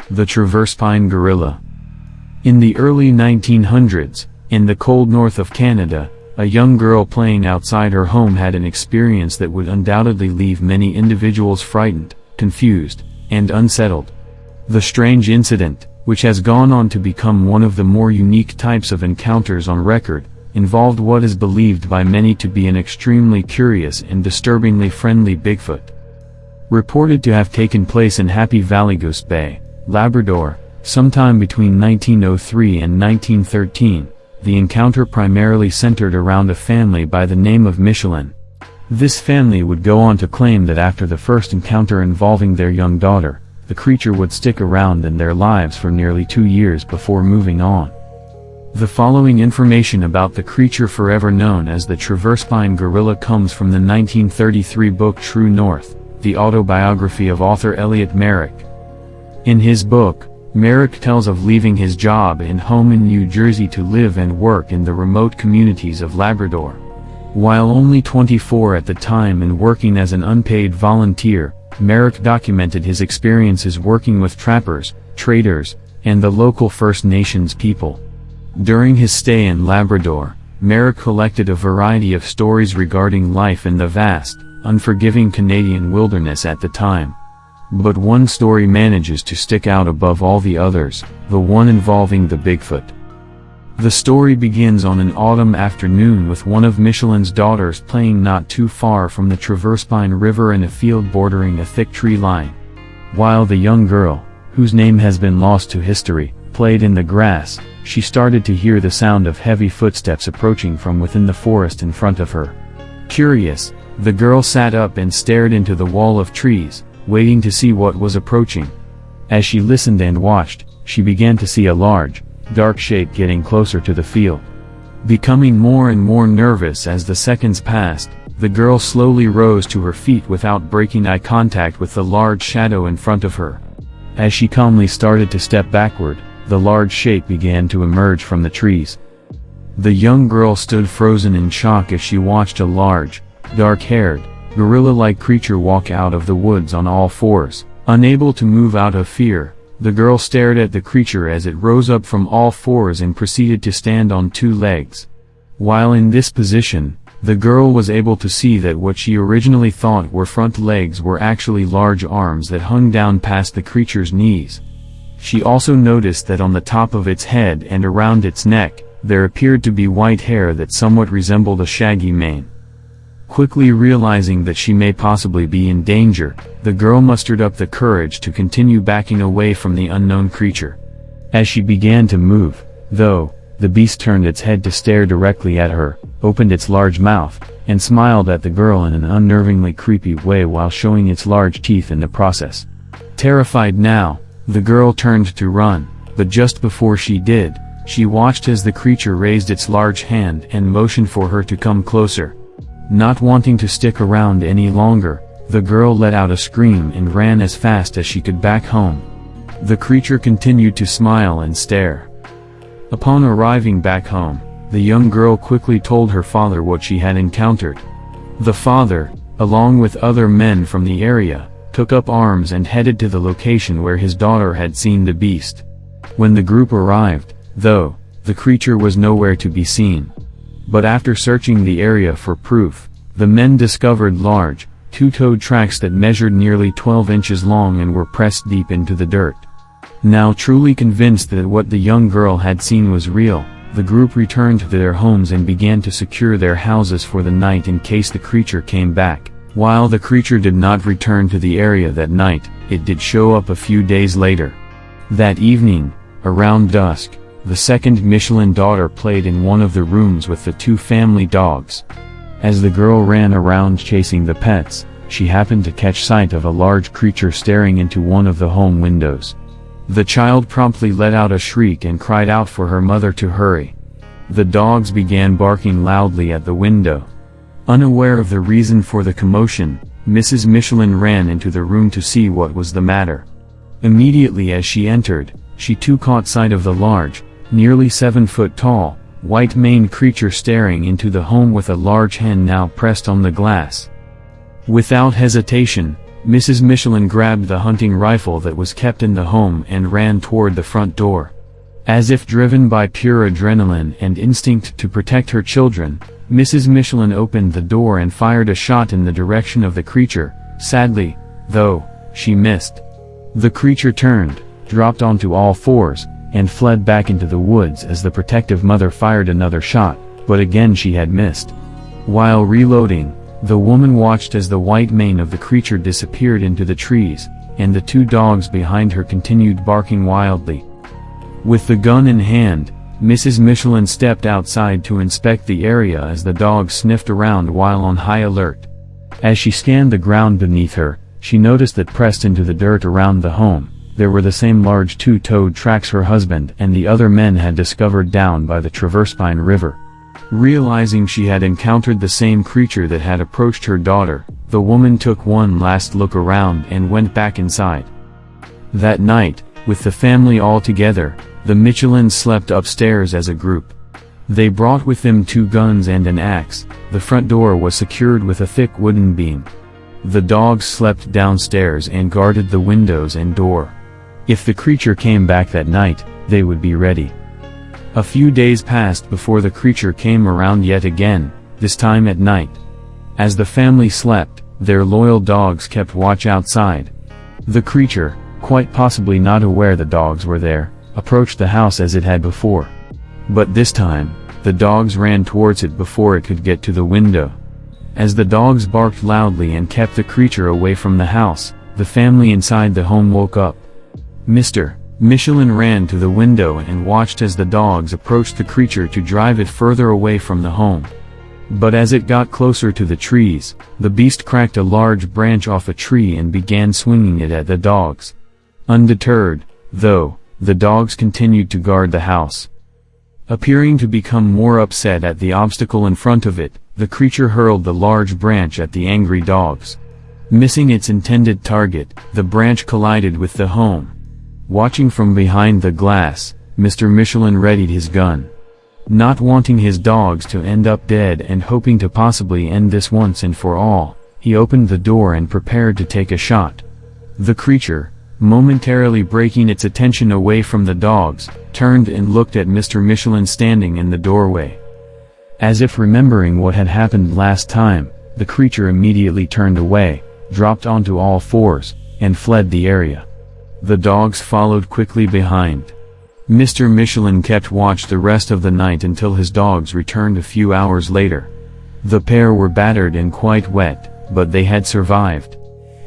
The Traverspine Gorilla. In the early 1900s, in the cold north of Canada, a young girl playing outside her home had an experience that would undoubtedly leave many individuals frightened, confused, and unsettled. The strange incident, which has gone on to become one of the more unique types of encounters on record, involved what is believed by many to be an extremely curious and disturbingly friendly Bigfoot. Reported to have taken place in Happy Valley-Goose Bay, Labrador, sometime between 1903 and 1913, the encounter primarily centered around a family by the name of Michelin. This family would go on to claim that after the first encounter involving their young daughter, the creature would stick around in their lives for nearly 2 years before moving on. The following information about the creature forever known as the Traverspine Gorilla comes from the 1933 book True North, the autobiography of author Elliot Merrick. In his book, Merrick tells of leaving his job and home in New Jersey to live and work in the remote communities of Labrador. While only 24 at the time and working as an unpaid volunteer, Merrick documented his experiences working with trappers, traders, and the local First Nations people. During his stay in Labrador, Merrick collected a variety of stories regarding life in the vast, unforgiving Canadian wilderness at the time. But one story manages to stick out above all the others, the one involving the Bigfoot. The story begins on an autumn afternoon with one of Michelin's daughters playing not too far from the Traverspine River in a field bordering a thick tree line. While the young girl, whose name has been lost to history, played in the grass, she started to hear the sound of heavy footsteps approaching from within the forest in front of her. Curious, the girl sat up and stared into the wall of trees, waiting to see what was approaching. As she listened and watched, she began to see a large, dark shape getting closer to the field. Becoming more and more nervous as the seconds passed, the girl slowly rose to her feet without breaking eye contact with the large shadow in front of her. As she calmly started to step backward, the large shape began to emerge from the trees. The young girl stood frozen in shock as she watched a large, dark-haired, gorilla-like creature walk out of the woods on all fours. Unable to move out of fear, the girl stared at the creature as it rose up from all fours and proceeded to stand on 2 legs. While in this position, the girl was able to see that what she originally thought were front legs were actually large arms that hung down past the creature's knees. She also noticed that on the top of its head and around its neck, there appeared to be white hair that somewhat resembled a shaggy mane. Quickly realizing that she may possibly be in danger, the girl mustered up the courage to continue backing away from the unknown creature. As she began to move, though, the beast turned its head to stare directly at her, opened its large mouth, and smiled at the girl in an unnervingly creepy way while showing its large teeth in the process. Terrified now, the girl turned to run, but just before she did, she watched as the creature raised its large hand and motioned for her to come closer. Not wanting to stick around any longer, the girl let out a scream and ran as fast as she could back home. The creature continued to smile and stare. Upon arriving back home, the young girl quickly told her father what she had encountered. The father, along with other men from the area, took up arms and headed to the location where his daughter had seen the beast. When the group arrived, though, the creature was nowhere to be seen. But after searching the area for proof, the men discovered large, 2-toed tracks that measured nearly 12 inches long and were pressed deep into the dirt. Now truly convinced that what the young girl had seen was real, the group returned to their homes and began to secure their houses for the night in case the creature came back. While the creature did not return to the area that night, it did show up a few days later. That evening, around dusk, the second Michelin daughter played in one of the rooms with the 2 family dogs. As the girl ran around chasing the pets, she happened to catch sight of a large creature staring into one of the home windows. The child promptly let out a shriek and cried out for her mother to hurry. The dogs began barking loudly at the window. Unaware of the reason for the commotion, Mrs. Michelin ran into the room to see what was the matter. Immediately as she entered, she too caught sight of the large, nearly 7-foot-tall, white-maned creature staring into the home with a large hand now pressed on the glass. Without hesitation, Mrs. Michelin grabbed the hunting rifle that was kept in the home and ran toward the front door. As if driven by pure adrenaline and instinct to protect her children, Mrs. Michelin opened the door and fired a shot in the direction of the creature. Sadly, though, she missed. The creature turned, dropped onto all fours, and fled back into the woods as the protective mother fired another shot, but again she had missed. While reloading, the woman watched as the white mane of the creature disappeared into the trees, and the two dogs behind her continued barking wildly. With the gun in hand, Mrs. Michelin stepped outside to inspect the area as the dogs sniffed around while on high alert. As she scanned the ground beneath her, she noticed that pressed into the dirt around the home, there were the same large two-toed tracks her husband and the other men had discovered down by the Traverspine River. Realizing she had encountered the same creature that had approached her daughter, the woman took one last look around and went back inside. That night, with the family all together, the Michelins slept upstairs as a group. They brought with them 2 guns and an axe. The front door was secured with a thick wooden beam. The dogs slept downstairs and guarded the windows and door. If the creature came back that night, they would be ready. A few days passed before the creature came around yet again, this time at night. As the family slept, their loyal dogs kept watch outside. The creature, quite possibly not aware the dogs were there, approached the house as it had before. But this time, the dogs ran towards it before it could get to the window. As the dogs barked loudly and kept the creature away from the house, the family inside the home woke up. Mr. Michelin ran to the window and watched as the dogs approached the creature to drive it further away from the home. But as it got closer to the trees, the beast cracked a large branch off a tree and began swinging it at the dogs. Undeterred, though, the dogs continued to guard the house. Appearing to become more upset at the obstacle in front of it, the creature hurled the large branch at the angry dogs. Missing its intended target, the branch collided with the home. Watching from behind the glass, Mr. Michelin readied his gun. Not wanting his dogs to end up dead and hoping to possibly end this once and for all, he opened the door and prepared to take a shot. The creature, momentarily breaking its attention away from the dogs, turned and looked at Mr. Michelin standing in the doorway. As if remembering what had happened last time, the creature immediately turned away, dropped onto all fours, and fled the area. The dogs followed quickly behind. Mr. Michelin kept watch the rest of the night until his dogs returned a few hours later. The pair were battered and quite wet, but they had survived.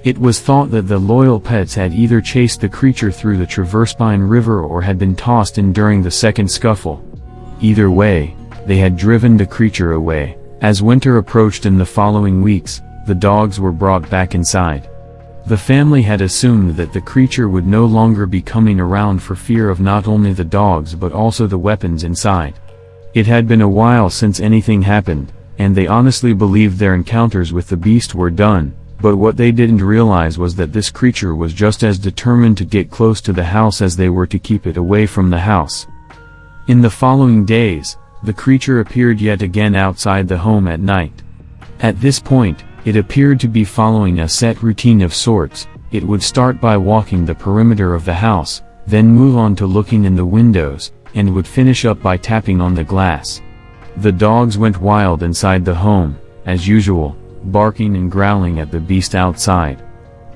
It was thought that the loyal pets had either chased the creature through the Traverspine River or had been tossed in during the second scuffle. Either way, they had driven the creature away. As winter approached in the following weeks, the dogs were brought back inside. The family had assumed that the creature would no longer be coming around for fear of not only the dogs but also the weapons inside. It had been a while since anything happened, and they honestly believed their encounters with the beast were done, but what they didn't realize was that this creature was just as determined to get close to the house as they were to keep it away from the house. In the following days, the creature appeared yet again outside the home at night. At this point, it appeared to be following a set routine of sorts. It would start by walking the perimeter of the house, then move on to looking in the windows, and would finish up by tapping on the glass. The dogs went wild inside the home, as usual, barking and growling at the beast outside.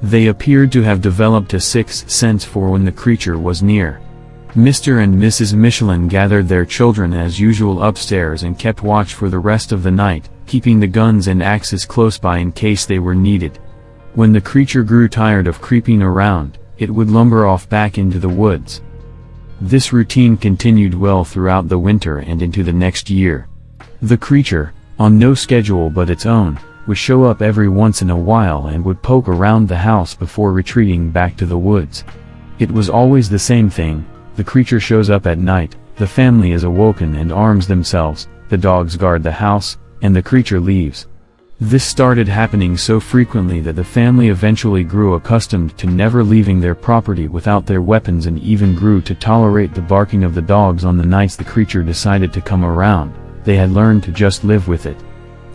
They appeared to have developed a sixth sense for when the creature was near. Mr. and Mrs. Michelin gathered their children as usual upstairs and kept watch for the rest of the night, keeping the guns and axes close by in case they were needed. When the creature grew tired of creeping around, it would lumber off back into the woods. This routine continued well throughout the winter and into the next year. The creature, on no schedule but its own, would show up every once in a while and would poke around the house before retreating back to the woods. It was always the same thing. The creature shows up at night, the family is awoken and arms themselves, the dogs guard the house, and the creature leaves. This started happening so frequently that the family eventually grew accustomed to never leaving their property without their weapons and even grew to tolerate the barking of the dogs on the nights the creature decided to come around. They had learned to just live with it.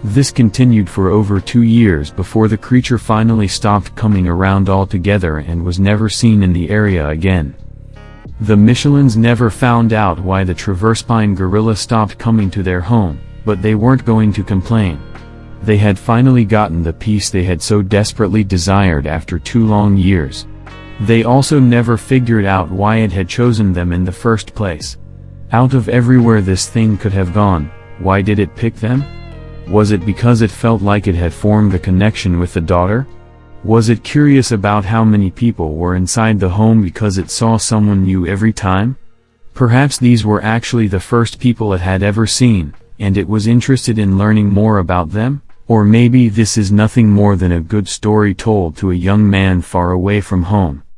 This continued for over 2 years before the creature finally stopped coming around altogether and was never seen in the area again. The Michelins never found out why the Traverspine Gorilla stopped coming to their home, but they weren't going to complain. They had finally gotten the peace they had so desperately desired after 2 long years. They also never figured out why it had chosen them in the first place. Out of everywhere this thing could have gone, why did it pick them? Was it because it felt like it had formed a connection with the daughter? Was it curious about how many people were inside the home because it saw someone new every time? Perhaps these were actually the first people it had ever seen, and it was interested in learning more about them? Or maybe this is nothing more than a good story told to a young man far away from home.